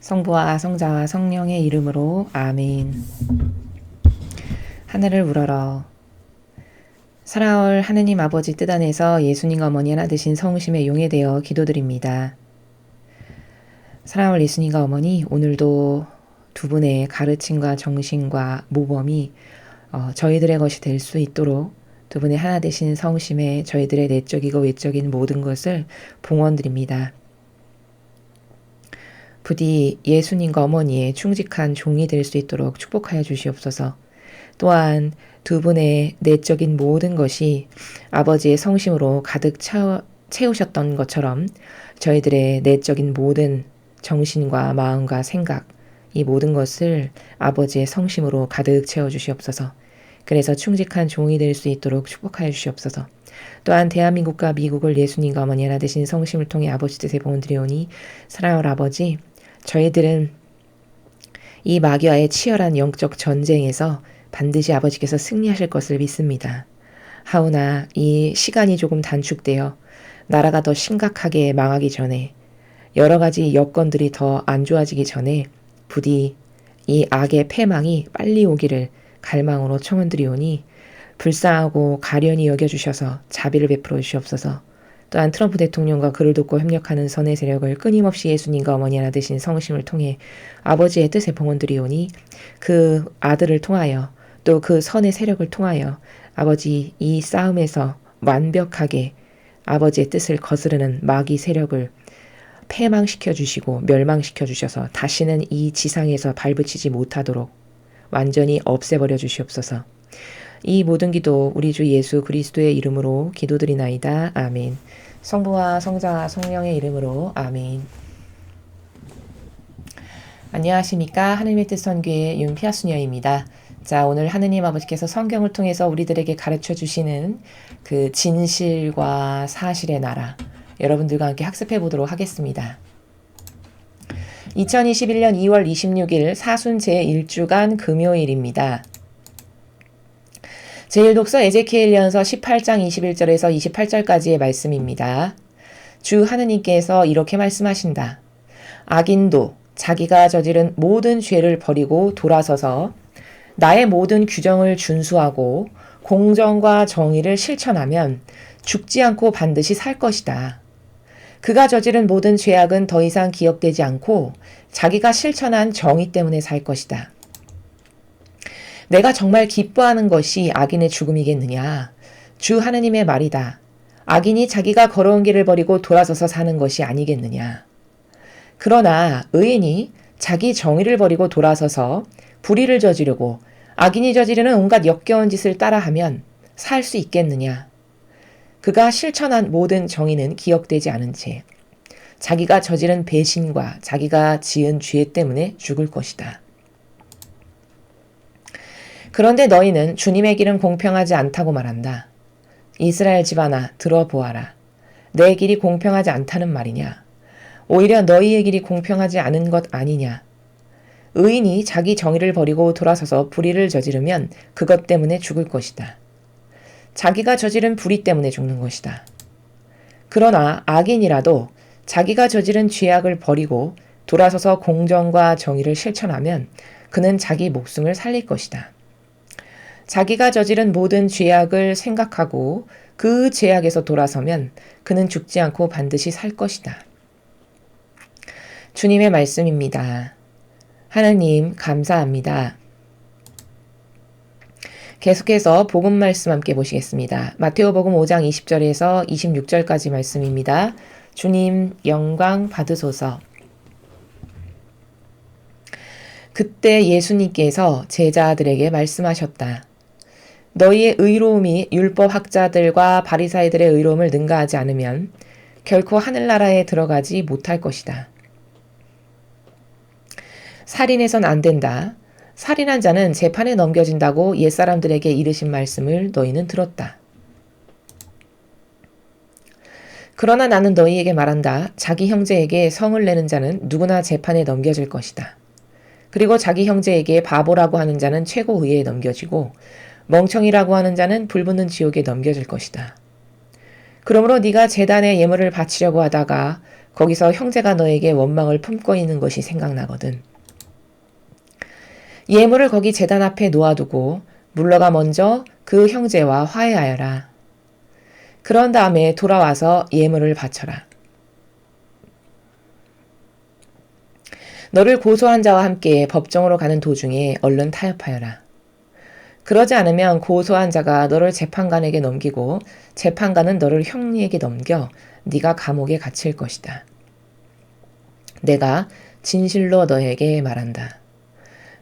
성부와 성자와 성령의 이름으로 아멘. 하늘을 우러러 살아올 하느님 아버지 뜻 안에서 예수님 어머니 하나 되신 성심에 용해되어 기도드립니다. 살아올 예수님과 어머니, 오늘도 두 분의 가르침과 정신과 모범이 저희들의 것이 될 수 있도록 두 분의 하나 되신 성심에 저희들의 내적이고 외적인 모든 것을 봉헌드립니다. 부디 예수님과 어머니의 충직한 종이 될 수 있도록 축복하여 주시옵소서. 또한 두 분의 내적인 모든 것이 아버지의 성심으로 가득 채우셨던 것처럼 저희들의 내적인 모든 정신과 마음과 생각, 이 모든 것을 아버지의 성심으로 가득 채워주시옵소서. 그래서 충직한 종이 될 수 있도록 축복하여 주시옵소서. 또한 대한민국과 미국을 예수님과 어머니 하나 되신 성심을 통해 아버지 뜻에 봉헌드리오니 사랑하는 아버지, 저희들은 이 마귀와의 치열한 영적 전쟁에서 반드시 아버지께서 승리하실 것을 믿습니다. 하오나 이 시간이 조금 단축되어 나라가 더 심각하게 망하기 전에, 여러 가지 여건들이 더 안 좋아지기 전에 부디 이 악의 패망이 빨리 오기를 갈망으로 청원드리오니 불쌍하고 가련히 여겨주셔서 자비를 베풀어 주시옵소서. 또한 트럼프 대통령과 그를 돕고 협력하는 선의 세력을 끊임없이 예수님과 어머니 하나 되신 성심을 통해 아버지의 뜻에 봉헌드리오니 그 아들을 통하여 또 그 선의 세력을 통하여 아버지 이 싸움에서 완벽하게 아버지의 뜻을 거스르는 마귀 세력을 패망시켜 주시고 멸망시켜 주셔서 다시는 이 지상에서 발붙이지 못하도록 완전히 없애버려 주시옵소서. 이 모든 기도 우리 주 예수 그리스도의 이름으로 기도드리나이다. 아멘. 성부와 성자와 성령의 이름으로 아멘. 안녕하십니까. 하느님의 뜻 선교의 윤피아수녀입니다. 자, 오늘 하느님 아버지께서 성경을 통해서 우리들에게 가르쳐 주시는 그 진실과 사실의 나라, 여러분들과 함께 학습해 보도록 하겠습니다. 2021년 2월 26일 사순 제1주간 금요일입니다. 제1독서 에제키엘전서 18장 21절에서 28절까지의 말씀입니다. 주 하느님께서 이렇게 말씀하신다. 악인도 자기가 저지른 모든 죄를 버리고 돌아서서 나의 모든 규정을 준수하고 공정과 정의를 실천하면 죽지 않고 반드시 살 것이다. 그가 저지른 모든 죄악은 더 이상 기억되지 않고 자기가 실천한 정의 때문에 살 것이다. 내가 정말 기뻐하는 것이 악인의 죽음이겠느냐? 주 하느님의 말이다. 악인이 자기가 걸어온 길을 버리고 돌아서서 사는 것이 아니겠느냐? 그러나 의인이 자기 정의를 버리고 돌아서서 불의를 저지르고 악인이 저지르는 온갖 역겨운 짓을 따라하면 살 수 있겠느냐? 그가 실천한 모든 정의는 기억되지 않은 채 자기가 저지른 배신과 자기가 지은 죄 때문에 죽을 것이다. 그런데 너희는 주님의 길은 공평하지 않다고 말한다. 이스라엘 집안아, 들어보아라. 내 길이 공평하지 않다는 말이냐? 오히려 너희의 길이 공평하지 않은 것 아니냐? 의인이 자기 정의를 버리고 돌아서서 불의를 저지르면 그것 때문에 죽을 것이다. 자기가 저지른 불의 때문에 죽는 것이다. 그러나 악인이라도 자기가 저지른 죄악을 버리고 돌아서서 공정과 정의를 실천하면 그는 자기 목숨을 살릴 것이다. 자기가 저지른 모든 죄악을 생각하고 그 죄악에서 돌아서면 그는 죽지 않고 반드시 살 것이다. 주님의 말씀입니다. 하나님 감사합니다. 계속해서 복음 말씀 함께 보시겠습니다. 마테오복음 5장 20절에서 26절까지 말씀입니다. 주님 영광 받으소서. 그때 예수님께서 제자들에게 말씀하셨다. 너희의 의로움이 율법학자들과 바리사이들의 의로움을 능가하지 않으면 결코 하늘나라에 들어가지 못할 것이다. 살인해선 안 된다. 살인한 자는 재판에 넘겨진다고 옛사람들에게 이르신 말씀을 너희는 들었다. 그러나 나는 너희에게 말한다. 자기 형제에게 성을 내는 자는 누구나 재판에 넘겨질 것이다. 그리고 자기 형제에게 바보라고 하는 자는 최고의회에 넘겨지고 멍청이라고 하는 자는 불붙는 지옥에 넘겨질 것이다. 그러므로 네가 제단에 예물을 바치려고 하다가 거기서 형제가 너에게 원망을 품고 있는 것이 생각나거든. 예물을 거기 제단 앞에 놓아두고 물러가 먼저 그 형제와 화해하여라. 그런 다음에 돌아와서 예물을 바쳐라. 너를 고소한 자와 함께 법정으로 가는 도중에 얼른 타협하여라. 그러지 않으면 고소한 자가 너를 재판관에게 넘기고 재판관은 너를 형리에게 넘겨 네가 감옥에 갇힐 것이다. 내가 진실로 너에게 말한다.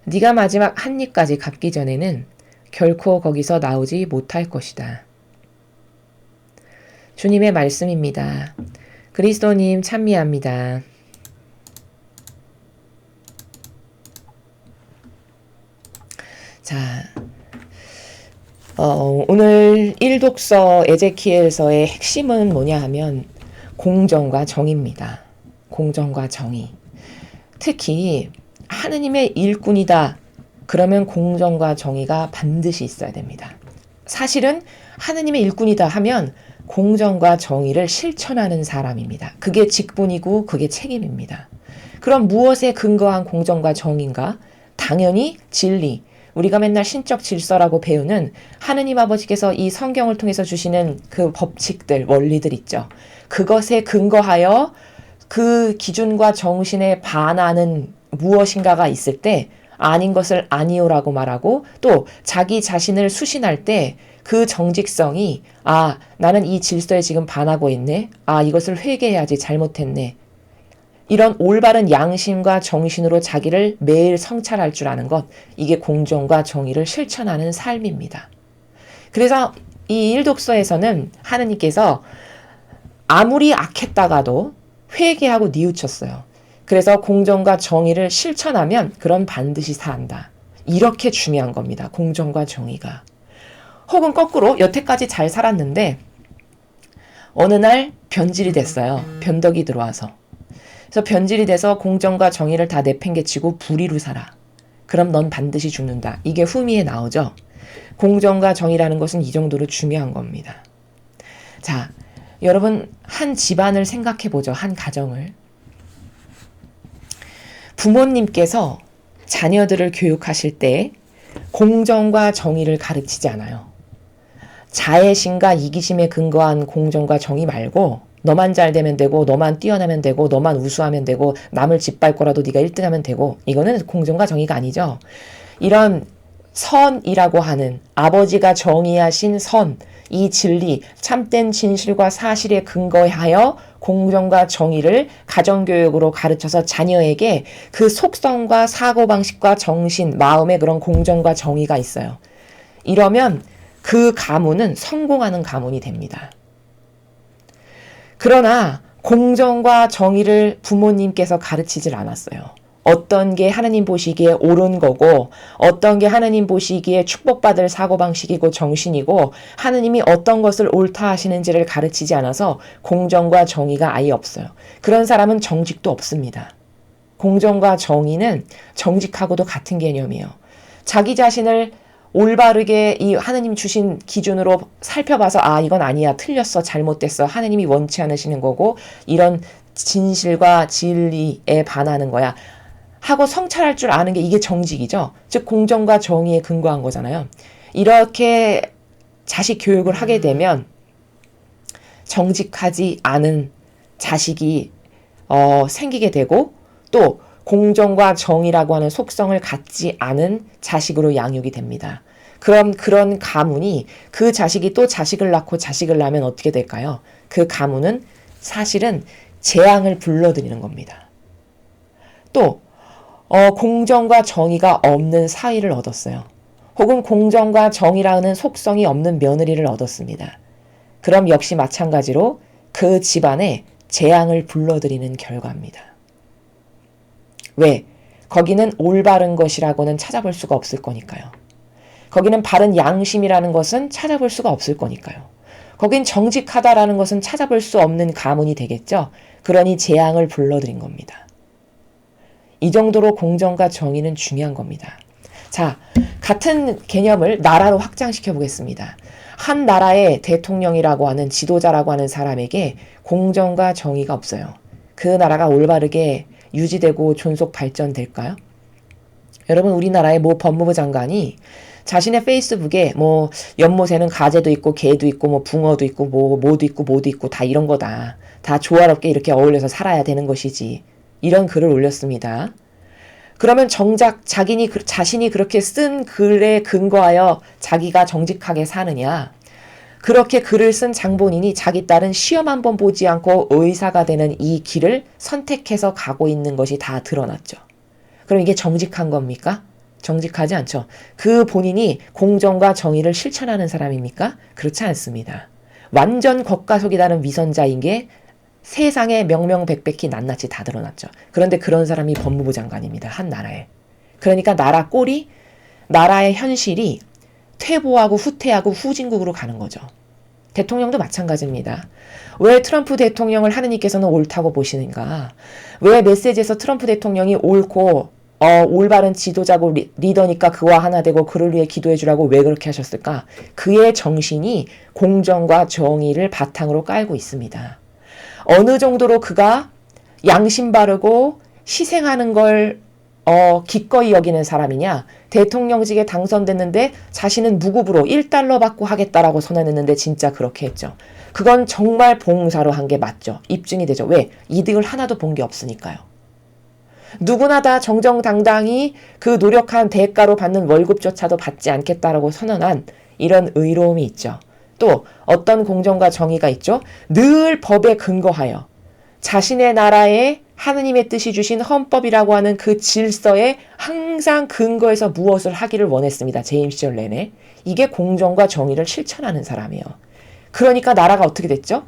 네가 마지막 한 입까지 갚기 전에는 결코 거기서 나오지 못할 것이다. 주님의 말씀입니다. 그리스도님 찬미합니다. 자, 오늘 1독서 에제키엘서의 핵심은 뭐냐 하면 공정과 정의입니다. 공정과 정의. 특히 하느님의 일꾼이다. 그러면 공정과 정의가 반드시 있어야 됩니다. 사실은 하느님의 일꾼이다 하면 공정과 정의를 실천하는 사람입니다. 그게 직분이고 그게 책임입니다. 그럼 무엇에 근거한 공정과 정의인가? 당연히 진리. 우리가 맨날 신적 질서라고 배우는 하느님 아버지께서 이 성경을 통해서 주시는 그 법칙들, 원리들 있죠. 그것에 근거하여 그 기준과 정신에 반하는 무엇인가가 있을 때 아닌 것을 아니오라고 말하고 또 자기 자신을 수신할 때 그 정직성이 나는 이 질서에 지금 반하고 있네. 이것을 회개해야지 잘못했네. 이런 올바른 양심과 정신으로 자기를 매일 성찰할 줄 아는 것, 이게 공정과 정의를 실천하는 삶입니다. 그래서 이 일독서에서는 하느님께서 아무리 악했다가도 회개하고 뉘우쳤어요. 그래서 공정과 정의를 실천하면 그런 반드시 산다. 이렇게 중요한 겁니다. 공정과 정의가. 혹은 거꾸로 여태까지 잘 살았는데 어느 날 변질이 됐어요. 변덕이 들어와서. 그래서 변질이 돼서 공정과 정의를 다 내팽개치고 불의로 살아. 그럼 넌 반드시 죽는다. 이게 후미에 나오죠. 공정과 정의라는 것은 이 정도로 중요한 겁니다. 자, 여러분 한 집안을 생각해보죠. 한 가정을. 부모님께서 자녀들을 교육하실 때 공정과 정의를 가르치지 않아요. 자애심과 이기심에 근거한 공정과 정의 말고 너만 잘 되면 되고 너만 뛰어나면 되고 너만 우수하면 되고 남을 짓밟고라도 네가 1등하면 되고 이거는 공정과 정의가 아니죠. 이런 선이라고 하는 아버지가 정의하신 선, 이 진리, 참된 진실과 사실에 근거하여 공정과 정의를 가정교육으로 가르쳐서 자녀에게 그 속성과 사고방식과 정신, 마음의 그런 공정과 정의가 있어요. 이러면 그 가문은 성공하는 가문이 됩니다. 그러나 공정과 정의를 부모님께서 가르치질 않았어요. 어떤 게 하나님 보시기에 옳은 거고 어떤 게 하나님 보시기에 축복받을 사고방식이고 정신이고 하나님이 어떤 것을 옳다 하시는지를 가르치지 않아서 공정과 정의가 아예 없어요. 그런 사람은 정직도 없습니다. 공정과 정의는 정직하고도 같은 개념이에요. 자기 자신을 올바르게 이 하느님 주신 기준으로 살펴봐서 이건 아니야, 틀렸어, 잘못됐어, 하느님이 원치 않으시는 거고 이런 진실과 진리에 반하는 거야 하고 성찰할 줄 아는 게 이게 정직이죠. 즉 공정과 정의에 근거한 거잖아요. 이렇게 자식 교육을 하게 되면 정직하지 않은 자식이 생기게 되고 또 공정과 정의라고 하는 속성을 갖지 않은 자식으로 양육이 됩니다. 그럼 그런 가문이 그 자식이 또 자식을 낳고 자식을 낳으면 어떻게 될까요? 그 가문은 사실은 재앙을 불러들이는 겁니다. 또 공정과 정의가 없는 사위를 얻었어요. 혹은 공정과 정의라는 속성이 없는 며느리를 얻었습니다. 그럼 역시 마찬가지로 그 집안에 재앙을 불러들이는 결과입니다. 왜? 거기는 올바른 것이라고는 찾아볼 수가 없을 거니까요. 거기는 바른 양심이라는 것은 찾아볼 수가 없을 거니까요. 거긴 정직하다라는 것은 찾아볼 수 없는 가문이 되겠죠. 그러니 재앙을 불러들인 겁니다. 이 정도로 공정과 정의는 중요한 겁니다. 자, 같은 개념을 나라로 확장시켜 보겠습니다. 한 나라의 대통령이라고 하는 지도자라고 하는 사람에게 공정과 정의가 없어요. 그 나라가 올바르게 유지되고 존속 발전될까요? 여러분, 우리나라의 모 법무부 장관이 자신의 페이스북에 뭐 연못에는 가재도 있고 개도 있고 뭐 붕어도 있고 뭐 뭐도 있고 뭐도 있고 다 이런 거다. 다 조화롭게 이렇게 어울려서 살아야 되는 것이지. 이런 글을 올렸습니다. 그러면 정작 자신이 그렇게 쓴 글에 근거하여 자기가 정직하게 사느냐? 그렇게 글을 쓴 장본인이 자기 딸은 시험 한번 보지 않고 의사가 되는 이 길을 선택해서 가고 있는 것이 다 드러났죠. 그럼 이게 정직한 겁니까? 정직하지 않죠. 그 본인이 공정과 정의를 실천하는 사람입니까? 그렇지 않습니다. 완전 겉가속이다는 위선자인 게 세상에 명명백백히 낱낱이 다 드러났죠. 그런데 그런 사람이 법무부 장관입니다. 한 나라에. 그러니까 나라 꼴이, 나라의 현실이 퇴보하고 후퇴하고 후진국으로 가는 거죠. 대통령도 마찬가지입니다. 왜 트럼프 대통령을 하느님께서는 옳다고 보시는가? 왜 메시지에서 트럼프 대통령이 옳고 올바른 지도자고 리더니까 그와 하나 되고 그를 위해 기도해 주라고 왜 그렇게 하셨을까? 그의 정신이 공정과 정의를 바탕으로 깔고 있습니다. 어느 정도로 그가 양심 바르고 희생하는 걸 기꺼이 여기는 사람이냐? 대통령직에 당선됐는데 자신은 무급으로 1달러 받고 하겠다라고 선언했는데 진짜 그렇게 했죠. 그건 정말 봉사로 한 게 맞죠. 입증이 되죠. 왜? 이득을 하나도 본 게 없으니까요. 누구나 다 정정당당히 그 노력한 대가로 받는 월급조차도 받지 않겠다라고 선언한 이런 의로움이 있죠. 또 어떤 공정과 정의가 있죠. 늘 법에 근거하여 자신의 나라에 하느님의 뜻이 주신 헌법이라고 하는 그 질서에 항상 근거해서 무엇을 하기를 원했습니다. 재임 시절 내내. 이게 공정과 정의를 실천하는 사람이에요. 그러니까 나라가 어떻게 됐죠?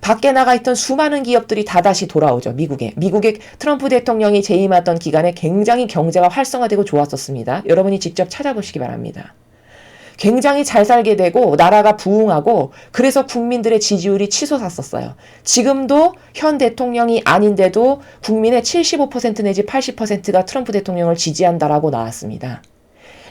밖에 나가 있던 수많은 기업들이 다 다시 돌아오죠. 미국의 트럼프 대통령이 재임하던 기간에 굉장히 경제가 활성화되고 좋았었습니다. 여러분이 직접 찾아보시기 바랍니다. 굉장히 잘 살게 되고 나라가 부흥하고 그래서 국민들의 지지율이 치솟았었어요. 지금도 현 대통령이 아닌데도 국민의 75% 내지 80%가 트럼프 대통령을 지지한다라고 나왔습니다.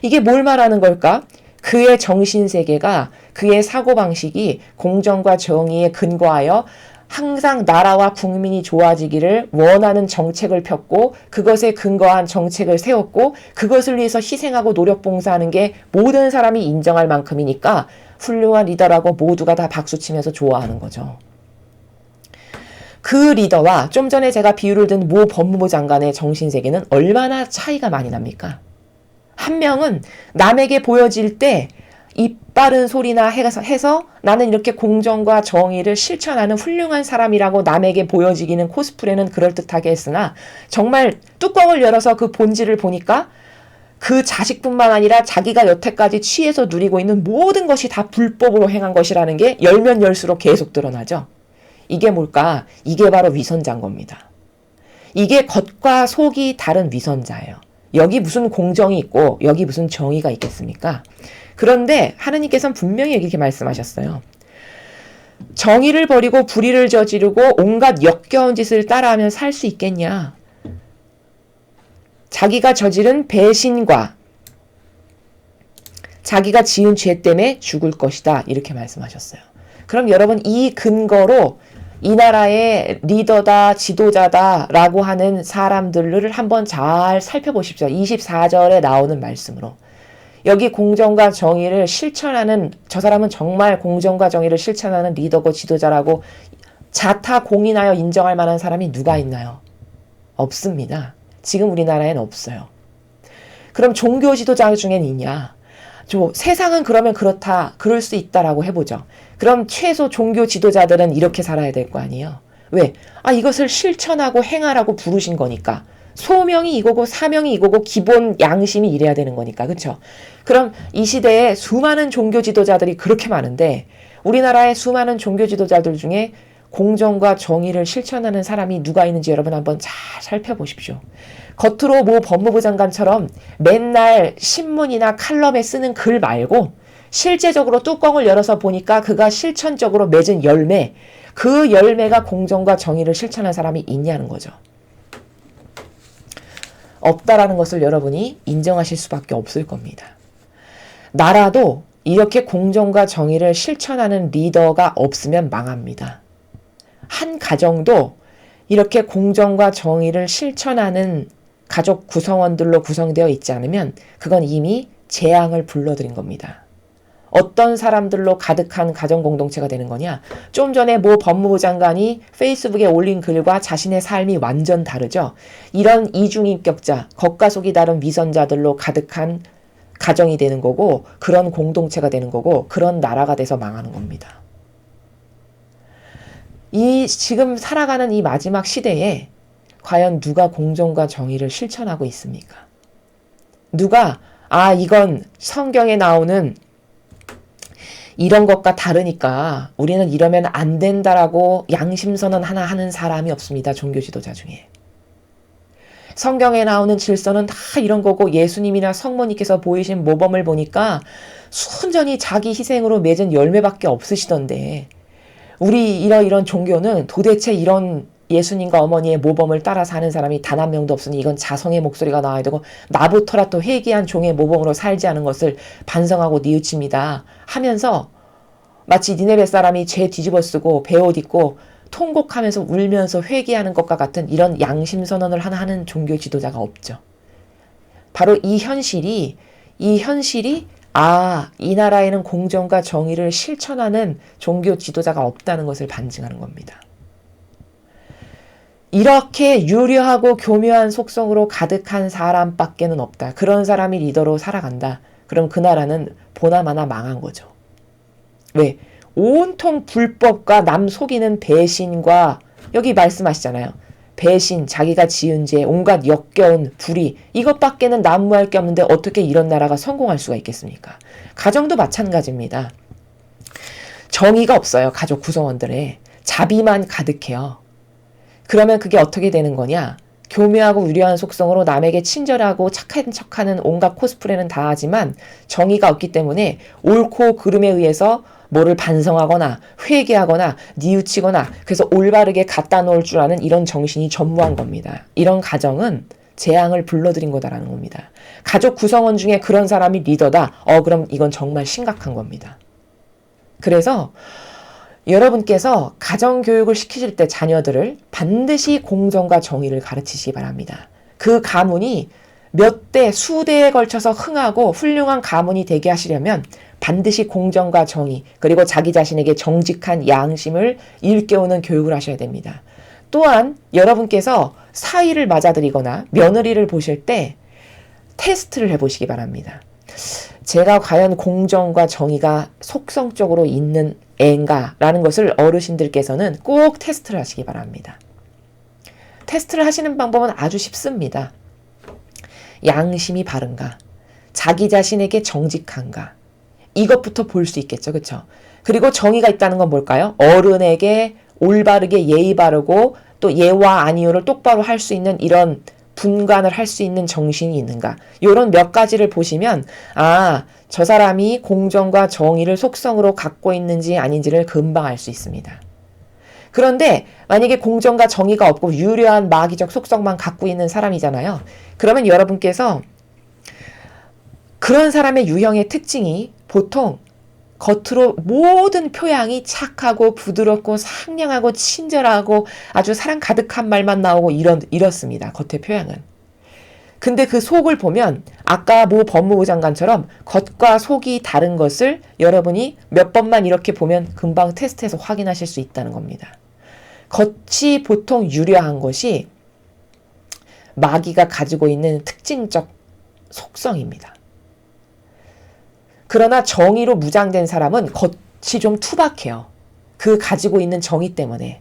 이게 뭘 말하는 걸까? 그의 정신세계가 그의 사고방식이 공정과 정의에 근거하여 항상 나라와 국민이 좋아지기를 원하는 정책을 폈고 그것에 근거한 정책을 세웠고 그것을 위해서 희생하고 노력 봉사하는 게 모든 사람이 인정할 만큼이니까 훌륭한 리더라고 모두가 다 박수치면서 좋아하는 거죠. 그 리더와 좀 전에 제가 비유를 든 모 법무부 장관의 정신세계는 얼마나 차이가 많이 납니까? 한 명은 남에게 보여질 때 입 바른 소리나 해서 나는 이렇게 공정과 정의를 실천하는 훌륭한 사람이라고 남에게 보여지기는 코스프레는 그럴듯하게 했으나 정말 뚜껑을 열어서 그 본질을 보니까 그 자식뿐만 아니라 자기가 여태까지 취해서 누리고 있는 모든 것이 다 불법으로 행한 것이라는 게 열면 열수록 계속 드러나죠. 이게 뭘까? 이게 바로 위선자인 겁니다. 이게 겉과 속이 다른 위선자예요. 여기 무슨 공정이 있고 여기 무슨 정의가 있겠습니까? 그런데 하느님께서는 분명히 이렇게 말씀하셨어요. 정의를 버리고 불의를 저지르고 온갖 역겨운 짓을 따라하면 살 수 있겠냐? 자기가 저지른 배신과 자기가 지은 죄 때문에 죽을 것이다. 이렇게 말씀하셨어요. 그럼 여러분 이 근거로 이 나라의 리더다, 지도자다라고 하는 사람들을 한번 잘 살펴보십시오. 24절에 나오는 말씀으로. 여기 공정과 정의를 실천하는 저 사람은 정말 공정과 정의를 실천하는 리더고 지도자라고 자타 공인하여 인정할 만한 사람이 누가 있나요? 없습니다. 지금 우리나라에는 없어요. 그럼 종교 지도자 중엔 있냐? 세상은 그러면 그렇다, 그럴 수 있다라고 해보죠. 그럼 최소 종교 지도자들은 이렇게 살아야 될 거 아니에요? 왜? 이것을 실천하고 행하라고 부르신 거니까. 소명이 이거고 사명이 이거고 기본 양심이 이래야 되는 거니까. 그렇죠? 그럼 이 시대에 수많은 종교 지도자들이 그렇게 많은데 우리나라의 수많은 종교 지도자들 중에 공정과 정의를 실천하는 사람이 누가 있는지 여러분 한번 잘 살펴보십시오. 겉으로 뭐 법무부 장관처럼 맨날 신문이나 칼럼에 쓰는 글 말고 실제적으로 뚜껑을 열어서 보니까 그가 실천적으로 맺은 열매, 그 열매가 공정과 정의를 실천한 사람이 있냐는 거죠. 없다라는 것을 여러분이 인정하실 수밖에 없을 겁니다. 나라도 이렇게 공정과 정의를 실천하는 리더가 없으면 망합니다. 한 가정도 이렇게 공정과 정의를 실천하는 가족 구성원들로 구성되어 있지 않으면 그건 이미 재앙을 불러들인 겁니다. 어떤 사람들로 가득한 가정 공동체가 되는 거냐? 좀 전에 모 법무부 장관이 페이스북에 올린 글과 자신의 삶이 완전 다르죠. 이런 이중인격자, 겉과 속이 다른 위선자들로 가득한 가정이 되는 거고, 그런 공동체가 되는 거고, 그런 나라가 돼서 망하는 겁니다. 이 지금 살아가는 이 마지막 시대에 과연 누가 공정과 정의를 실천하고 있습니까? 누가 이건 성경에 나오는 이런 것과 다르니까 우리는 이러면 안 된다라고 양심선언 하나 하는 사람이 없습니다. 종교 지도자 중에. 성경에 나오는 질서는 다 이런 거고 예수님이나 성모님께서 보이신 모범을 보니까 순전히 자기 희생으로 맺은 열매밖에 없으시던데 우리 이런 종교는 도대체 이런 예수님과 어머니의 모범을 따라 사는 사람이 단 한 명도 없으니 이건 자성의 목소리가 나와야 되고 나부터라도 회개한 종의 모범으로 살지 않은 것을 반성하고 뉘우칩니다 하면서 마치 니네베 사람이 죄 뒤집어 쓰고 베옷 입고 통곡하면서 울면서 회개하는 것과 같은 이런 양심선언을 하는 종교 지도자가 없죠. 바로 이 현실이 이 나라에는 공정과 정의를 실천하는 종교 지도자가 없다는 것을 반증하는 겁니다. 이렇게 유려하고 교묘한 속성으로 가득한 사람밖에는 없다. 그런 사람이 리더로 살아간다. 그럼 그 나라는 보나마나 망한 거죠. 왜? 온통 불법과 남 속이는 배신과 여기 말씀하시잖아요. 배신, 자기가 지은 죄, 온갖 역겨운 불의 이것밖에는 난무할 게 없는데 어떻게 이런 나라가 성공할 수가 있겠습니까? 가정도 마찬가지입니다. 정의가 없어요. 가족 구성원들의 자비만 가득해요. 그러면 그게 어떻게 되는 거냐? 교묘하고 유려한 속성으로 남에게 친절하고 착한 척하는 온갖 코스프레는 다 하지만 정의가 없기 때문에 옳고 그름에 의해서 뭐를 반성하거나 회개하거나 뉘우치거나 그래서 올바르게 갖다 놓을 줄 아는 이런 정신이 전무한 겁니다. 이런 가정은 재앙을 불러들인 거다라는 겁니다. 가족 구성원 중에 그런 사람이 리더다. 그럼 이건 정말 심각한 겁니다. 그래서 여러분께서 가정교육을 시키실 때 자녀들을 반드시 공정과 정의를 가르치시기 바랍니다. 그 가문이 몇 대, 수대에 걸쳐서 흥하고 훌륭한 가문이 되게 하시려면 반드시 공정과 정의, 그리고 자기 자신에게 정직한 양심을 일깨우는 교육을 하셔야 됩니다. 또한 여러분께서 사위를 맞아들이거나 며느리를 보실 때 테스트를 해보시기 바랍니다. 제가 과연 공정과 정의가 속성적으로 있는 애인가라는 것을 어르신들께서는 꼭 테스트를 하시기 바랍니다. 테스트를 하시는 방법은 아주 쉽습니다. 양심이 바른가? 자기 자신에게 정직한가? 이것부터 볼 수 있겠죠. 그렇죠? 그리고 정의가 있다는 건 뭘까요? 어른에게 올바르게 예의 바르고 또 예와 아니오를 똑바로 할 수 있는 이런 분간을 할 수 있는 정신이 있는가? 이런 몇 가지를 보시면 저 사람이 공정과 정의를 속성으로 갖고 있는지 아닌지를 금방 알 수 있습니다. 그런데 만약에 공정과 정의가 없고 유려한 마귀적 속성만 갖고 있는 사람이잖아요. 그러면 여러분께서 그런 사람의 유형의 특징이 보통 겉으로 모든 표양이 착하고 부드럽고 상냥하고 친절하고 아주 사랑 가득한 말만 나오고 이렇습니다. 겉의 표양은. 근데 그 속을 보면 아까 모 법무부 장관처럼 겉과 속이 다른 것을 여러분이 몇 번만 이렇게 보면 금방 테스트해서 확인하실 수 있다는 겁니다. 겉이 보통 유려한 것이 마귀가 가지고 있는 특징적 속성입니다. 그러나 정의로 무장된 사람은 겉이 좀 투박해요. 그 가지고 있는 정의 때문에.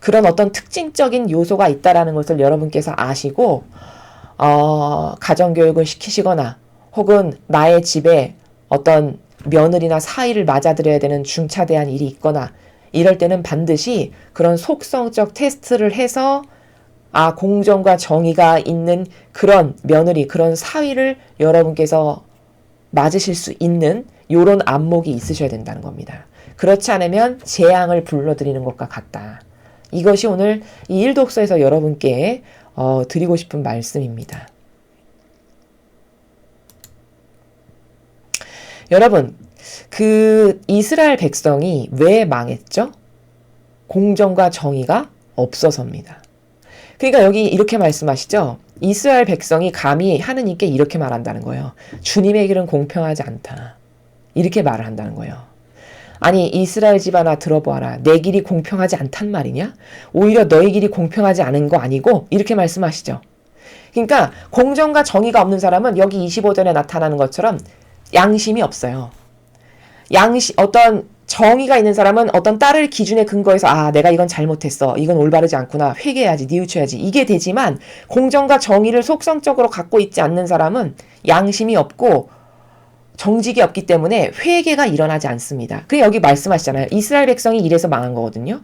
그런 어떤 특징적인 요소가 있다는 것을 여러분께서 아시고 가정교육을 시키시거나 혹은 나의 집에 어떤 며느리나 사위를 맞아들여야 되는 중차대한 일이 있거나 이럴 때는 반드시 그런 속성적 테스트를 해서 공정과 정의가 있는 그런 며느리, 그런 사위를 여러분께서 맞으실 수 있는 이런 안목이 있으셔야 된다는 겁니다. 그렇지 않으면 재앙을 불러들이는 것과 같다. 이것이 오늘 이 일독서에서 여러분께 드리고 싶은 말씀입니다. 여러분, 그 이스라엘 백성이 왜 망했죠? 공정과 정의가 없어서입니다. 그러니까 여기 이렇게 말씀하시죠. 이스라엘 백성이 감히 하느님께 이렇게 말한다는 거예요. 주님의 길은 공평하지 않다. 이렇게 말을 한다는 거예요. 아니 이스라엘 집안아 들어보아라. 내 길이 공평하지 않단 말이냐? 오히려 너의 길이 공평하지 않은 거 아니고 이렇게 말씀하시죠. 그러니까 공정과 정의가 없는 사람은 여기 25절에 나타나는 것처럼 양심이 없어요. 어떤 정의가 있는 사람은 어떤 따를 기준에 근거해서 아 내가 이건 잘못했어. 이건 올바르지 않구나. 회개해야지. 뉘우쳐야지. 이게 되지만 공정과 정의를 속성적으로 갖고 있지 않는 사람은 양심이 없고 정직이 없기 때문에 회개가 일어나지 않습니다. 그래 여기 말씀하시잖아요. 이스라엘 백성이 이래서 망한 거거든요.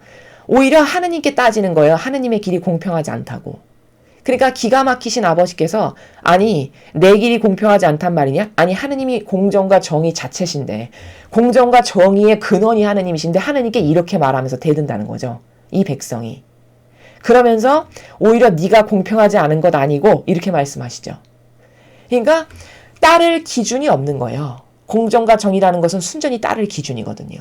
오히려 하느님께 따지는 거예요. 하느님의 길이 공평하지 않다고. 그러니까 기가 막히신 아버지께서 아니 내 길이 공평하지 않단 말이냐? 아니 하느님이 공정과 정의 자체신데 공정과 정의의 근원이 하느님이신데 하느님께 이렇게 말하면서 대든다는 거죠. 이 백성이. 그러면서 오히려 네가 공평하지 않은 것 아니고 이렇게 말씀하시죠. 그러니까 따를 기준이 없는 거예요. 공정과 정의라는 것은 순전히 따를 기준이거든요.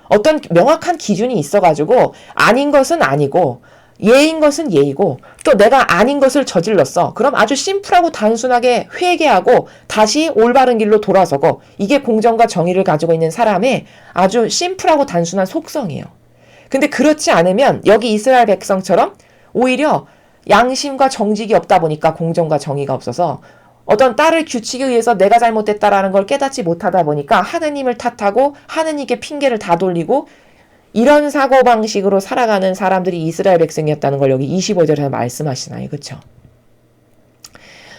어떤 명확한 기준이 있어가지고 아닌 것은 아니고 예인 것은 예이고 또 내가 아닌 것을 저질렀어. 그럼 아주 심플하고 단순하게 회개하고 다시 올바른 길로 돌아서고 이게 공정과 정의를 가지고 있는 사람의 아주 심플하고 단순한 속성이에요. 근데 그렇지 않으면 여기 이스라엘 백성처럼 오히려 양심과 정직이 없다 보니까 공정과 정의가 없어서 어떤 딸을 규칙에 의해서 내가 잘못됐다라는 걸 깨닫지 못하다 보니까 하느님을 탓하고 하느님께 핑계를 다 돌리고 이런 사고방식으로 살아가는 사람들이 이스라엘 백성이었다는 걸 여기 25절에 말씀하시나요? 그렇죠?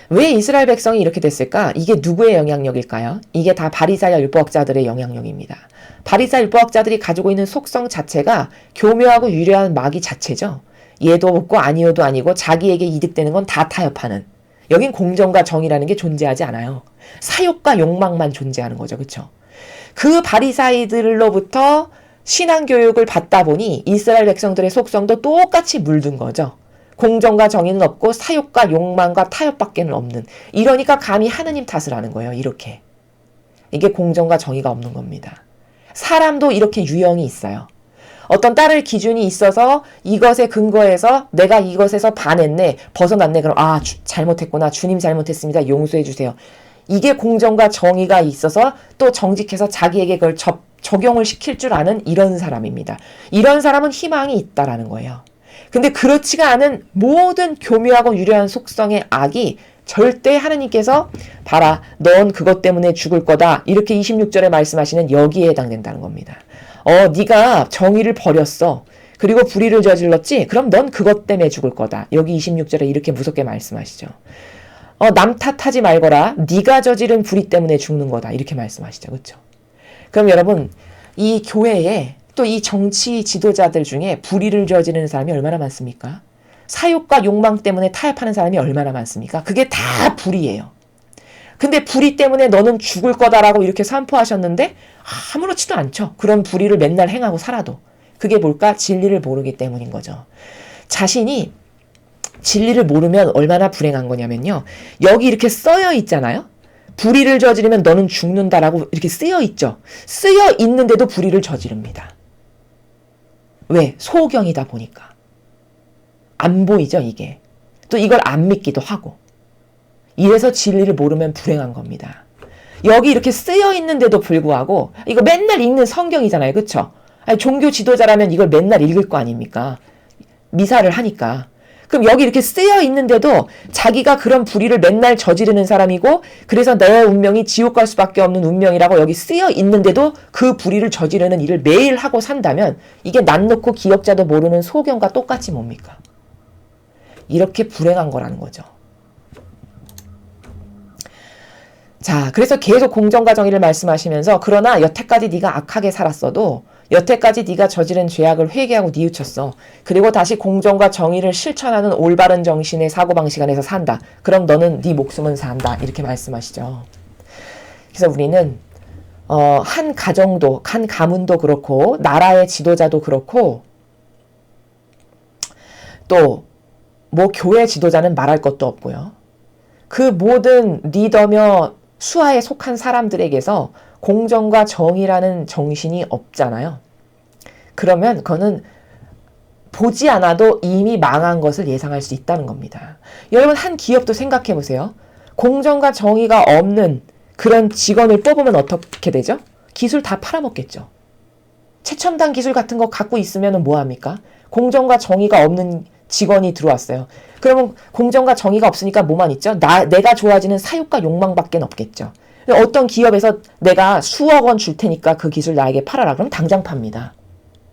왜 이스라엘 백성이 이렇게 됐을까? 이게 누구의 영향력일까요? 이게 다 바리사야 율법학자들의 영향력입니다. 바리사 율법학자들이 가지고 있는 속성 자체가 교묘하고 유려한 마귀 자체죠. 얘도 없고 아니어도 아니고 자기에게 이득되는 건 다 타협하는. 여긴 공정과 정의라는 게 존재하지 않아요. 사욕과 욕망만 존재하는 거죠. 그렇죠? 그 바리사이들로부터 신앙교육을 받다 보니 이스라엘 백성들의 속성도 똑같이 물든 거죠. 공정과 정의는 없고 사욕과 욕망과 타협밖에는 없는. 이러니까 감히 하느님 탓을 하는 거예요. 이렇게. 이게 공정과 정의가 없는 겁니다. 사람도 이렇게 유형이 있어요. 어떤 따를 기준이 있어서 이것에 근거해서 내가 이것에서 반했네, 벗어났네. 그럼 잘못했구나. 주님 잘못했습니다. 용서해 주세요. 이게 공정과 정의가 있어서 또 정직해서 자기에게 그걸 적용을 시킬 줄 아는 이런 사람입니다. 이런 사람은 희망이 있다라는 거예요. 근데 그렇지가 않은 모든 교묘하고 유려한 속성의 악이 절대 하느님께서 봐라, 넌 그것 때문에 죽을 거다. 이렇게 26절에 말씀하시는 여기에 해당된다는 겁니다. 네가 정의를 버렸어. 그리고 불의를 저질렀지? 그럼 넌 그것 때문에 죽을 거다. 여기 26절에 이렇게 무섭게 말씀하시죠. 남 탓하지 말거라. 네가 저지른 불의 때문에 죽는 거다. 이렇게 말씀하시죠. 그렇죠? 그럼 여러분, 이 교회에 또 이 정치 지도자들 중에 불의를 저지르는 사람이 얼마나 많습니까? 사욕과 욕망 때문에 타협하는 사람이 얼마나 많습니까? 그게 다 불의예요. 근데 불의 때문에 너는 죽을 거다라고 이렇게 선포하셨는데 아무렇지도 않죠. 그런 불의를 맨날 행하고 살아도. 그게 뭘까? 진리를 모르기 때문인 거죠. 자신이 진리를 모르면 얼마나 불행한 거냐면요. 여기 이렇게 쓰여 있잖아요. 불의를 저지르면 너는 죽는다라고 이렇게 쓰여 있죠. 쓰여 있는데도 불의를 저지릅니다. 왜? 소경이다 보니까. 안 보이죠, 이게. 또 이걸 안 믿기도 하고. 이래서 진리를 모르면 불행한 겁니다. 여기 이렇게 쓰여 있는데도 불구하고 이거 맨날 읽는 성경이잖아요. 그렇죠? 종교 지도자라면 이걸 맨날 읽을 거 아닙니까? 미사를 하니까. 그럼 여기 이렇게 쓰여 있는데도 자기가 그런 불의를 맨날 저지르는 사람이고 그래서 내 운명이 지옥 갈 수밖에 없는 운명이라고 여기 쓰여 있는데도 그 불의를 저지르는 일을 매일 하고 산다면 이게 낯 놓고 기억자도 모르는 소경과 똑같이 뭡니까? 이렇게 불행한 거라는 거죠. 자, 그래서 계속 공정과 정의를 말씀하시면서 그러나 여태까지 네가 악하게 살았어도 여태까지 네가 저지른 죄악을 회개하고 뉘우쳤어. 그리고 다시 공정과 정의를 실천하는 올바른 정신의 사고방식 안에서 산다. 그럼 너는 네 목숨은 산다. 이렇게 말씀하시죠. 그래서 우리는 한 가정도, 한 가문도 그렇고 나라의 지도자도 그렇고 또 뭐 교회 지도자는 말할 것도 없고요. 그 모든 리더며 수하에 속한 사람들에게서 공정과 정의라는 정신이 없잖아요. 그러면 그거는 보지 않아도 이미 망한 것을 예상할 수 있다는 겁니다. 여러분, 한 기업도 생각해 보세요. 공정과 정의가 없는 그런 직원을 뽑으면 어떻게 되죠? 기술 다 팔아먹겠죠. 최첨단 기술 같은 거 갖고 있으면 뭐합니까? 공정과 정의가 없는 직원이 들어왔어요. 그러면 공정과 정의가 없으니까 뭐만 있죠? 내가 좋아지는 사육과 욕망밖에 없겠죠. 어떤 기업에서 내가 수억 원 줄 테니까 그 기술 나에게 팔아라. 그럼 당장 팝니다.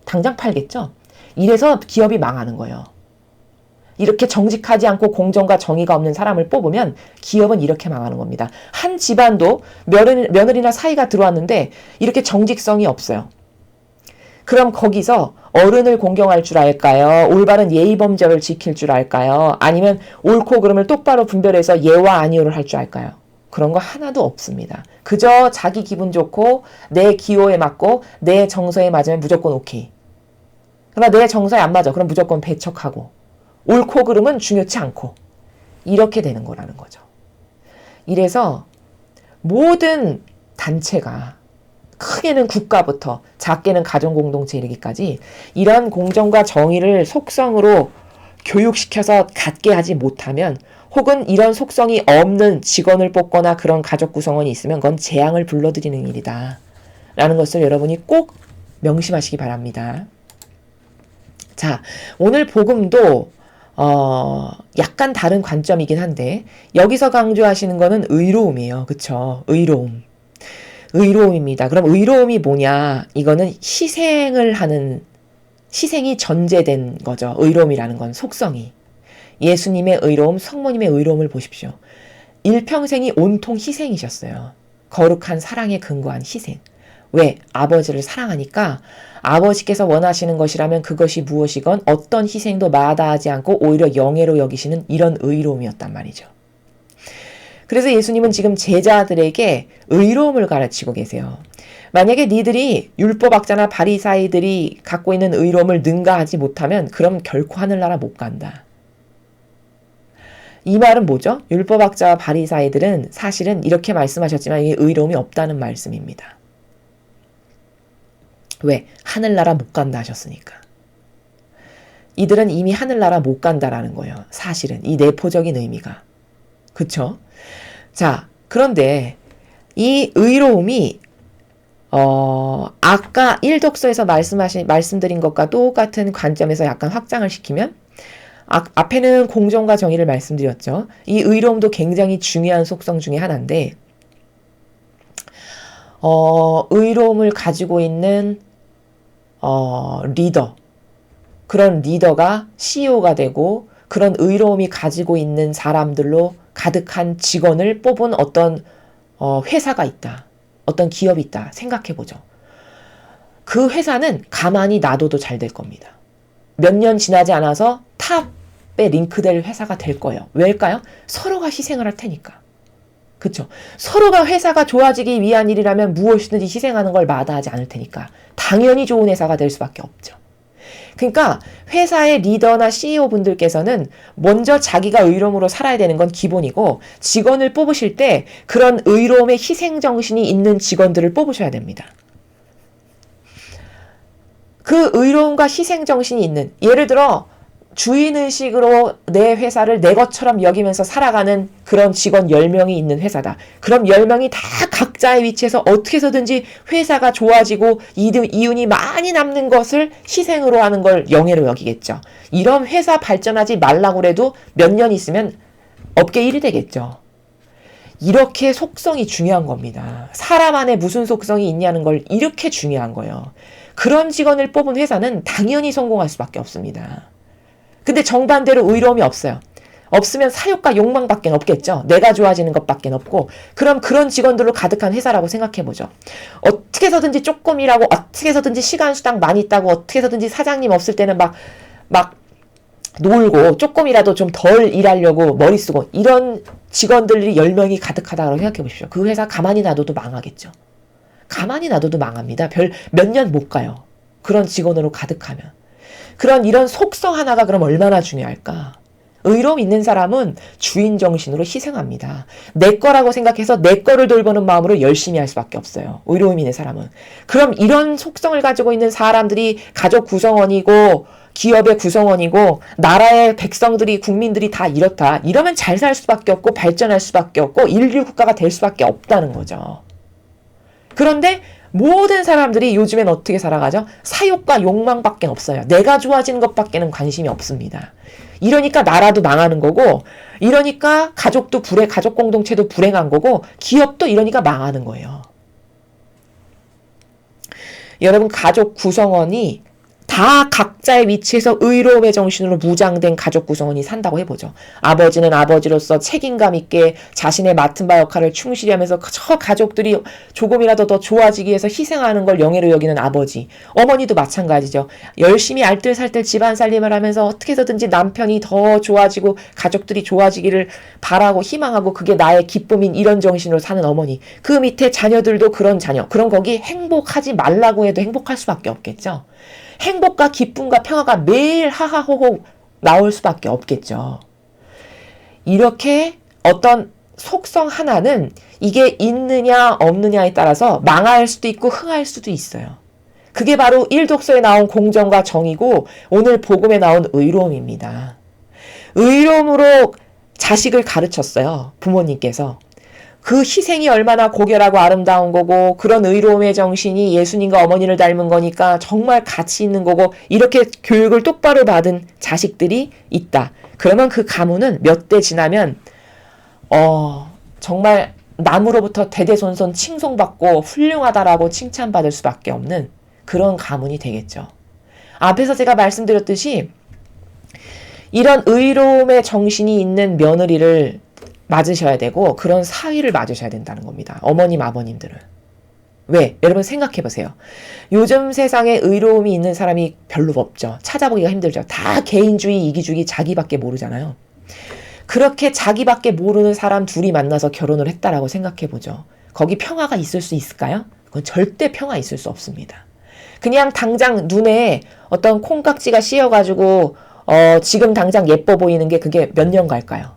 당장 팔겠죠? 이래서 기업이 망하는 거예요. 이렇게 정직하지 않고 공정과 정의가 없는 사람을 뽑으면 기업은 이렇게 망하는 겁니다. 한 집안도 며느리나 사이가 들어왔는데 이렇게 정직성이 없어요. 그럼 거기서 어른을 공경할 줄 알까요? 올바른 예의범절을 지킬 줄 알까요? 아니면 옳고 그름을 똑바로 분별해서 예와 아니오를 할 줄 알까요? 그런 거 하나도 없습니다. 그저 자기 기분 좋고 내 기호에 맞고 내 정서에 맞으면 무조건 오케이. 그러나 내 정서에 안 맞아. 그럼 무조건 배척하고. 옳고 그름은 중요치 않고. 이렇게 되는 거라는 거죠. 이래서 모든 단체가 크게는 국가부터 작게는 가정공동체 이르기까지 이런 공정과 정의를 속성으로 교육시켜서 갖게 하지 못하면 혹은 이런 속성이 없는 직원을 뽑거나 그런 가족 구성원이 있으면 그건 재앙을 불러들이는 일이다. 라는 것을 여러분이 꼭 명심하시기 바랍니다. 자, 오늘 복음도 약간 다른 관점이긴 한데 여기서 강조하시는 거는 의로움이에요. 그쵸? 의로움입니다. 그럼 의로움이 뭐냐? 이거는 희생이 전제된 거죠. 의로움이라는 건 속성이. 예수님의 의로움, 성모님의 의로움을 보십시오. 일평생이 온통 희생이셨어요. 거룩한 사랑에 근거한 희생. 왜? 아버지를 사랑하니까 아버지께서 원하시는 것이라면 그것이 무엇이건 어떤 희생도 마다하지 않고 오히려 영예로 여기시는 이런 의로움이었단 말이죠. 그래서 예수님은 지금 제자들에게 의로움을 가르치고 계세요. 만약에 니들이 율법학자나 바리사이들이 갖고 있는 의로움을 능가하지 못하면 그럼 결코 하늘나라 못 간다. 이 말은 뭐죠? 율법학자와 바리사이들은 사실은 이렇게 말씀하셨지만 이 의로움이 없다는 말씀입니다. 왜? 하늘나라 못 간다 하셨으니까. 이들은 이미 하늘나라 못 간다라는 거예요. 사실은 이 내포적인 의미가. 그쵸? 자, 그런데 이 의로움이 아까 1독서에서 말씀드린 것과 똑같은 관점에서 약간 확장을 시키면 앞에는 공정과 정의를 말씀드렸죠. 이 의로움도 굉장히 중요한 속성 중에 하나인데 의로움을 가지고 있는 리더, 그런 리더가 CEO가 되고 그런 의로움이 가지고 있는 사람들로 가득한 직원을 뽑은 어떤 회사가 있다. 어떤 기업이 있다. 생각해보죠. 그 회사는 가만히 놔둬도 잘 될 겁니다. 몇 년 지나지 않아서 탑에 링크될 회사가 될 거예요. 왜일까요? 서로가 희생을 할 테니까. 그쵸? 서로가 회사가 좋아지기 위한 일이라면 무엇이든지 희생하는 걸 마다하지 않을 테니까 당연히 좋은 회사가 될 수밖에 없죠. 그러니까 회사의 리더나 CEO 분들께서는 먼저 자기가 의로움으로 살아야 되는 건 기본이고 직원을 뽑으실 때 그런 의로움의 희생정신이 있는 직원들을 뽑으셔야 됩니다. 그 의로움과 희생정신이 있는, 예를 들어 주인의식으로 내 회사를 내 것처럼 여기면서 살아가는 그런 직원 10명이 있는 회사다. 그럼 10명이 다 각자의 위치에서 어떻게 해서든지 회사가 좋아지고 이윤이 많이 남는 것을 희생으로 하는 걸 영예로 여기겠죠. 이런 회사 발전하지 말라고 해도 몇 년 있으면 업계 1위 되겠죠. 이렇게 속성이 중요한 겁니다. 사람 안에 무슨 속성이 있냐는 걸 이렇게 중요한 거예요. 그런 직원을 뽑은 회사는 당연히 성공할 수밖에 없습니다. 근데 정반대로 의로움이 없어요. 없으면 사욕과 욕망밖에 없겠죠. 내가 좋아지는 것밖에 없고. 그럼 그런 직원들로 가득한 회사라고 생각해보죠. 어떻게 해서든지 조금 일하고 어떻게 해서든지 시간 수당 많이 있다고 어떻게 해서든지 사장님 없을 때는 막 놀고 조금이라도 좀 덜 일하려고 머리 쓰고 이런 직원들이 10명이 가득하다고 생각해보십시오. 그 회사 가만히 놔둬도 망하겠죠. 가만히 놔둬도 망합니다. 몇 년 못 가요. 그런 직원으로 가득하면. 이런 속성 하나가 그럼 얼마나 중요할까? 의로움 있는 사람은 주인 정신으로 희생합니다. 내 거라고 생각해서 내 거를 돌보는 마음으로 열심히 할 수밖에 없어요. 의로움 있는 사람은. 그럼 이런 속성을 가지고 있는 사람들이 가족 구성원이고 기업의 구성원이고 나라의 백성들이 국민들이 다 이렇다. 이러면 잘 살 수밖에 없고 발전할 수밖에 없고 인류 국가가 될 수밖에 없다는 거죠. 그런데 모든 사람들이 요즘엔 어떻게 살아가죠? 사욕과 욕망밖에 없어요. 내가 좋아지는 것밖에는 관심이 없습니다. 이러니까 나라도 망하는 거고, 이러니까 가족도 가족 공동체도 불행한 거고, 기업도 이러니까 망하는 거예요. 여러분, 가족 구성원이 다 각자의 위치에서 의로움의 정신으로 무장된 가족 구성원이 산다고 해보죠. 아버지는 아버지로서 책임감 있게 자신의 맡은 바 역할을 충실히 하면서 저 가족들이 조금이라도 더 좋아지기 위해서 희생하는 걸 영예로 여기는 아버지. 어머니도 마찬가지죠. 열심히 알뜰살뜰 집안 살림을 하면서 어떻게 해서든지 남편이 더 좋아지고 가족들이 좋아지기를 바라고 희망하고 그게 나의 기쁨인 이런 정신으로 사는 어머니. 그 밑에 자녀들도 그런 자녀. 그럼 거기 행복하지 말라고 해도 행복할 수밖에 없겠죠. 행복과 기쁨과 평화가 매일 하하호호 나올 수밖에 없겠죠. 이렇게 어떤 속성 하나는 이게 있느냐 없느냐에 따라서 망할 수도 있고 흥할 수도 있어요. 그게 바로 일독서에 나온 공정과 정의고 오늘 복음에 나온 의로움입니다. 의로움으로 자식을 가르쳤어요. 부모님께서. 그 희생이 얼마나 고결하고 아름다운 거고 그런 의로움의 정신이 예수님과 어머니를 닮은 거니까 정말 가치 있는 거고 이렇게 교육을 똑바로 받은 자식들이 있다. 그러면 그 가문은 몇 대 지나면 정말 남으로부터 대대손손 칭송받고 훌륭하다라고 칭찬받을 수밖에 없는 그런 가문이 되겠죠. 앞에서 제가 말씀드렸듯이 이런 의로움의 정신이 있는 며느리를 맞으셔야 되고 그런 사위를 맞으셔야 된다는 겁니다. 어머님, 아버님들은. 왜? 여러분 생각해 보세요. 요즘 세상에 의로움이 있는 사람이 별로 없죠. 찾아보기가 힘들죠. 다 개인주의, 이기주의, 자기밖에 모르잖아요. 그렇게 자기밖에 모르는 사람 둘이 만나서 결혼을 했다라고 생각해 보죠. 거기 평화가 있을 수 있을까요? 그건 절대 평화 있을 수 없습니다. 그냥 당장 눈에 어떤 콩깍지가 씌여가지고 지금 당장 예뻐 보이는 게 그게 몇 년 갈까요?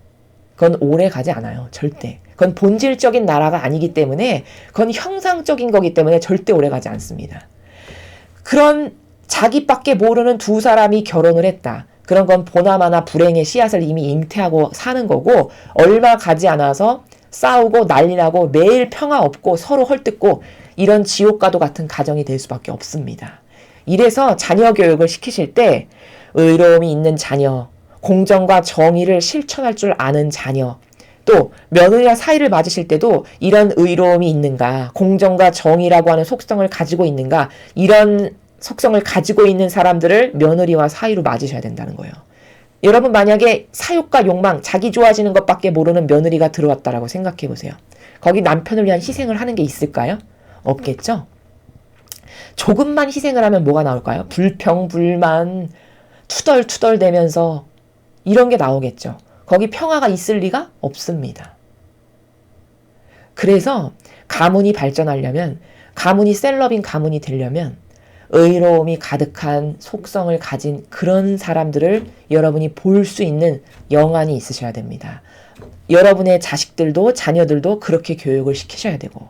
그건 오래 가지 않아요. 절대. 그건 본질적인 나라가 아니기 때문에 그건 형상적인 거기 때문에 절대 오래 가지 않습니다. 그런 자기밖에 모르는 두 사람이 결혼을 했다. 그런 건 보나마나 불행의 씨앗을 이미 잉태하고 사는 거고 얼마 가지 않아서 싸우고 난리나고 매일 평화 없고 서로 헐뜯고 이런 지옥과도 같은 가정이 될 수밖에 없습니다. 이래서 자녀 교육을 시키실 때 의로움이 있는 자녀, 공정과 정의를 실천할 줄 아는 자녀, 또 며느리와 사이를 맞으실 때도 이런 의로움이 있는가, 공정과 정의라고 하는 속성을 가지고 있는가, 이런 속성을 가지고 있는 사람들을 며느리와 사이로 맞으셔야 된다는 거예요. 여러분 만약에 사욕과 욕망, 자기 좋아지는 것밖에 모르는 며느리가 들어왔다라고 생각해 보세요. 거기 남편을 위한 희생을 하는 게 있을까요? 없겠죠? 조금만 희생을 하면 뭐가 나올까요? 불평, 불만, 투덜투덜대면서 이런 게 나오겠죠. 거기 평화가 있을 리가 없습니다. 그래서 가문이 발전하려면, 가문이 셀럽인 가문이 되려면 의로움이 가득한 속성을 가진 그런 사람들을 여러분이 볼 수 있는 영안이 있으셔야 됩니다. 여러분의 자식들도 자녀들도 그렇게 교육을 시키셔야 되고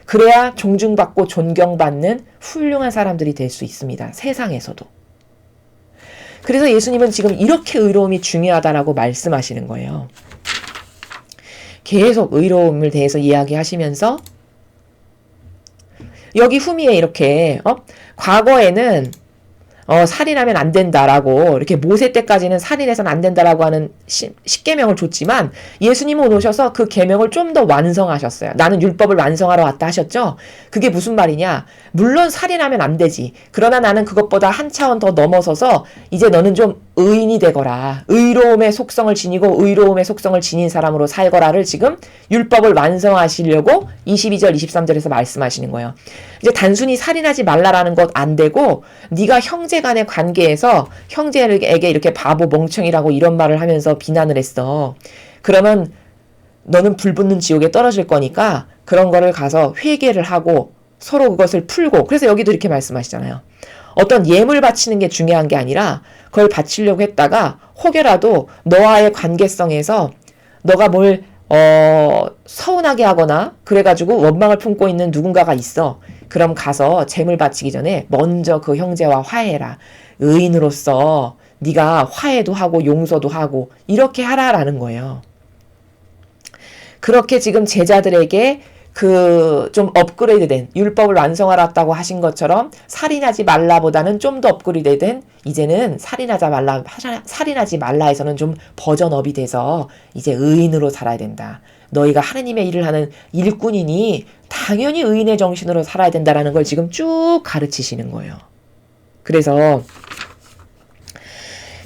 그래야 존중받고 존경받는 훌륭한 사람들이 될 수 있습니다. 세상에서도. 그래서 예수님은 지금 이렇게 의로움이 중요하다라고 말씀하시는 거예요. 계속 의로움을 대해서 이야기하시면서 여기 후미에 이렇게 과거에는 살인하면 안 된다라고 이렇게 모세 때까지는 살인해서는 안 된다라고 하는 십계명을 줬지만 예수님은 오셔서 그 계명을 좀 더 완성하셨어요. 나는 율법을 완성하러 왔다 하셨죠. 그게 무슨 말이냐. 물론 살인하면 안 되지. 그러나 나는 그것보다 한 차원 더 넘어서서 이제 너는 좀 의인이 되거라. 의로움의 속성을 지니고 의로움의 속성을 지닌 사람으로 살거라를 지금 율법을 완성하시려고 22절 23절에서 말씀하시는 거예요. 이제 단순히 살인하지 말라라는 것 안 되고 네가 형제 간의 관계에서 형제에게 이렇게 바보 멍청이라고 이런 말을 하면서 비난을 했어. 그러면 너는 불붙는 지옥에 떨어질 거니까 그런 거를 가서 회개를 하고 서로 그것을 풀고 그래서 여기도 이렇게 말씀하시잖아요. 어떤 예물 바치는 게 중요한 게 아니라 그걸 바치려고 했다가 혹여라도 너와의 관계성에서 너가 뭘 서운하게 하거나 그래가지고 원망을 품고 있는 누군가가 있어. 그럼 가서 재물 바치기 전에 먼저 그 형제와 화해해라. 의인으로서 네가 화해도 하고 용서도 하고 이렇게 하라라는 거예요. 그렇게 지금 제자들에게 그 좀 업그레이드된 율법을 완성하라고 하신 것처럼 살인하지 말라보다는 좀 더 업그레이드된 이제는 살인하지 말라에서는 좀 버전업이 돼서 이제 의인으로 살아야 된다. 너희가 하느님의 일을 하는 일꾼이니 당연히 의인의 정신으로 살아야 된다라는 걸 지금 쭉 가르치시는 거예요. 그래서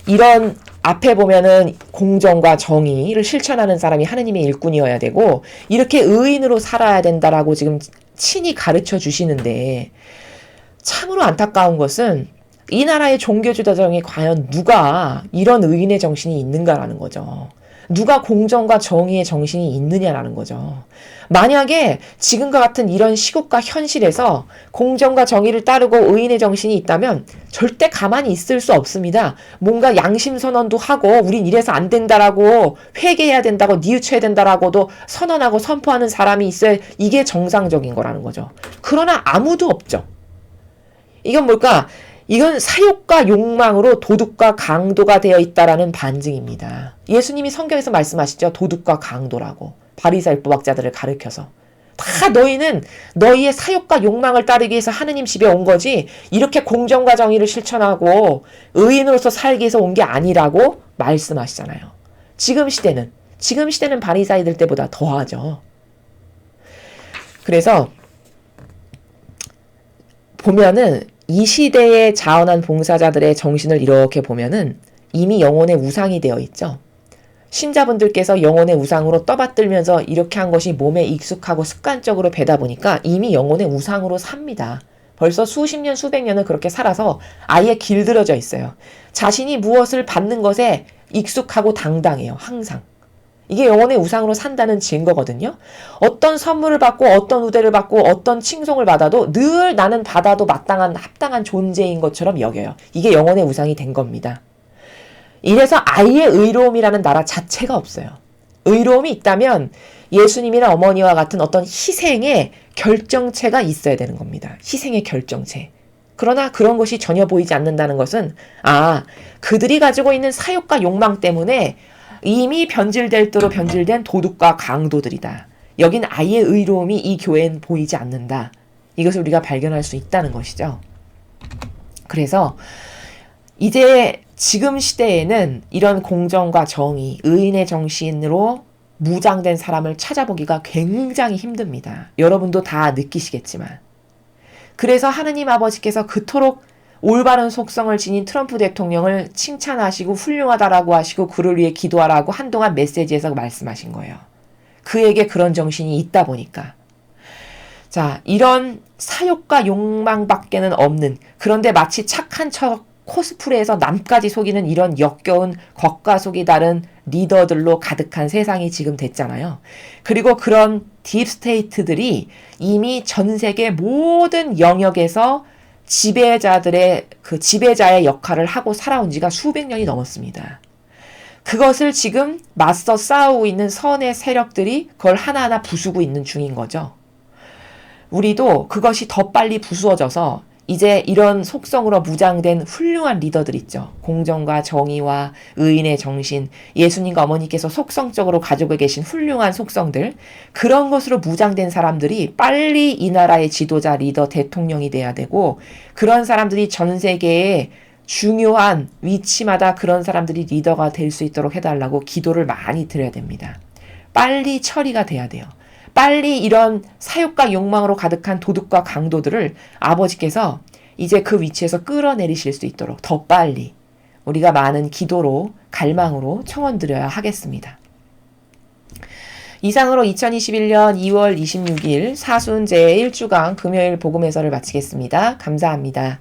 이런 앞에 보면은 공정과 정의를 실천하는 사람이 하느님의 일꾼이어야 되고 이렇게 의인으로 살아야 된다라고 지금 친히 가르쳐 주시는데 참으로 안타까운 것은 이 나라의 종교주의자 중에 과연 누가 이런 의인의 정신이 있는가라는 거죠. 누가 공정과 정의의 정신이 있느냐라는 거죠. 만약에 지금과 같은 이런 시국과 현실에서 공정과 정의를 따르고 의인의 정신이 있다면 절대 가만히 있을 수 없습니다. 뭔가 양심선언도 하고 우린 이래서 안 된다라고 회개해야 된다고 뉘우쳐야 된다라고도 선언하고 선포하는 사람이 있어야 이게 정상적인 거라는 거죠. 그러나 아무도 없죠. 이건 뭘까? 이건 사욕과 욕망으로 도둑과 강도가 되어 있다라는 반증입니다. 예수님이 성경에서 말씀하시죠. 도둑과 강도라고. 바리새인법 학자들을 가르쳐서. 다 너희는 너희의 사욕과 욕망을 따르기 위해서 하느님 집에 온 거지 이렇게 공정과 정의를 실천하고 의인으로서 살기 위해서 온 게 아니라고 말씀하시잖아요. 지금 시대는 바리새인들 때보다 더하죠. 그래서 보면은 이 시대에 자원한 봉사자들의 정신을 이렇게 보면은 이미 영혼의 우상이 되어 있죠. 신자분들께서 영혼의 우상으로 떠받들면서 이렇게 한 것이 몸에 익숙하고 습관적으로 배다 보니까 이미 영혼의 우상으로 삽니다. 벌써 수십 년, 수백 년을 그렇게 살아서 아예 길들여져 있어요. 자신이 무엇을 받는 것에 익숙하고 당당해요. 항상. 이게 영혼의 우상으로 산다는 증거거든요. 어떤 선물을 받고 어떤 우대를 받고 어떤 칭송을 받아도 늘 나는 받아도 마땅한 합당한 존재인 것처럼 여겨요. 이게 영혼의 우상이 된 겁니다. 이래서 아예 의로움이라는 나라 자체가 없어요. 의로움이 있다면 예수님이나 어머니와 같은 어떤 희생의 결정체가 있어야 되는 겁니다. 희생의 결정체. 그러나 그런 것이 전혀 보이지 않는다는 것은 그들이 가지고 있는 사욕과 욕망 때문에 이미 변질될 대로 변질된 도둑과 강도들이다. 여긴 아예 의로움이 이 교회엔 보이지 않는다. 이것을 우리가 발견할 수 있다는 것이죠. 그래서 이제 지금 시대에는 이런 공정과 정의, 의인의 정신으로 무장된 사람을 찾아보기가 굉장히 힘듭니다. 여러분도 다 느끼시겠지만. 그래서 하느님 아버지께서 그토록 올바른 속성을 지닌 트럼프 대통령을 칭찬하시고 훌륭하다라고 하시고 그를 위해 기도하라고 한동안 메시지에서 말씀하신 거예요. 그에게 그런 정신이 있다 보니까. 자, 이런 사욕과 욕망밖에는 없는, 그런데 마치 착한 척 코스프레에서 남까지 속이는 이런 역겨운 겉과 속이 다른 리더들로 가득한 세상이 지금 됐잖아요. 그리고 그런 딥스테이트들이 이미 전 세계 모든 영역에서 지배자의 역할을 하고 살아온 지가 수백 년이 넘었습니다. 그것을 지금 맞서 싸우고 있는 선의 세력들이 그걸 하나하나 부수고 있는 중인 거죠. 우리도 그것이 더 빨리 부수어져서 이제 이런 속성으로 무장된 훌륭한 리더들 있죠. 공정과 정의와 의인의 정신, 예수님과 어머니께서 속성적으로 가지고 계신 훌륭한 속성들, 그런 것으로 무장된 사람들이 빨리 이 나라의 지도자, 리더, 대통령이 돼야 되고, 그런 사람들이 전 세계에 중요한 위치마다 그런 사람들이 리더가 될 수 있도록 해달라고 기도를 많이 드려야 됩니다. 빨리 처리가 돼야 돼요. 빨리 이런 사욕과 욕망으로 가득한 도둑과 강도들을 아버지께서 이제 그 위치에서 끌어내리실 수 있도록 더 빨리 우리가 많은 기도로 갈망으로 청원드려야 하겠습니다. 이상으로 2021년 2월 26일 사순 제1주간 금요일 복음해설을 마치겠습니다. 감사합니다.